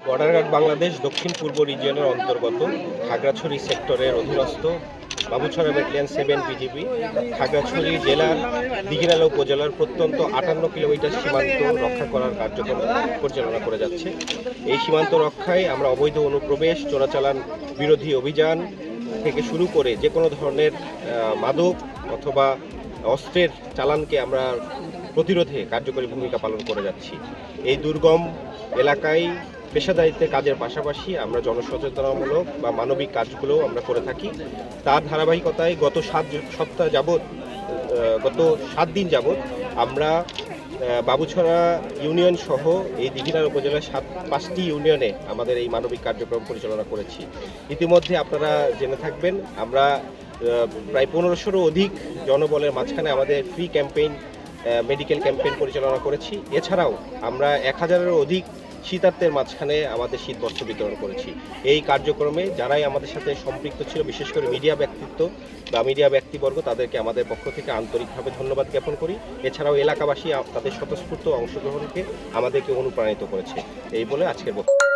Border guard Bangladesh দক্ষিণ পূর্ব রিজিয়নের অন্তর্গত খাগড়াছড়ি সেক্টরের অধীনস্থ বাবুছড়া ব্যাটালিয়ন 7 বিজিবি খাগড়াছড়ি জেলার দিঘিনালা উপজেলার প্রত্যন্ত 58 কিলোমিটার সীমান্ত রক্ষা করার কার্যক্রম পরিচালনা করে যাচ্ছে। এই সীমান্ত রক্ষায় আমরা অবৈধ অনুপ্রবেশ, চোরাচালান বিরোধী অভিযান থেকে শুরু করে যে কোনো ধরনের মাদক অথবা অস্ত্রের চালানকে আমরা প্রতিরোধে কার্যকরী ভূমিকা পালন করে যাচ্ছি। এই দুর্গম এলাকায় পেশাদারিত্বের কাজের পাশাপাশি আমরা জনসচেতনামূলক বা মানবিক কাজগুলোও আমরা করে থাকি। তার ধারাবাহিকতায় গত 7 দিন যাবৎ আমরা বাবুছড়া ইউনিয়ন সহ এই দিঘিনালা উপজেলার 5টি ইউনিয়নে আমাদের এই মানবিক কার্যক্রম পরিচালনা করেছি। ইতিমধ্যে আপনারা জেনে থাকবেন আমরা প্রায় 1500-ও অধিক জনবলের মাঝখানে আমাদের ফ্রি ক্যাম্পেইন মেডিকেল ক্যাম্পেইন পরিচালনা করেছি। এছাড়াও আমরা 1000-এরও অধিক শীতার্থের মাঝখানে আমাদের শীতবস্ত্র বিতরণ করেছি। এই কার্যক্রমে যারাই আমাদের সাথে সম্পৃক্ত ছিল, বিশেষ করে মিডিয়া ব্যক্তিত্ব বা মিডিয়া ব্যক্তিবর্গ, তাদেরকে আমাদের পক্ষ থেকে আন্তরিকভাবে ধন্যবাদ জ্ঞাপন করি। এছাড়াও এলাকাবাসী তাদের স্বতঃস্ফূর্ত অংশগ্রহণকে আমাদেরকে অনুপ্রাণিত করেছে। এই বলে আজকের বক্তব্য।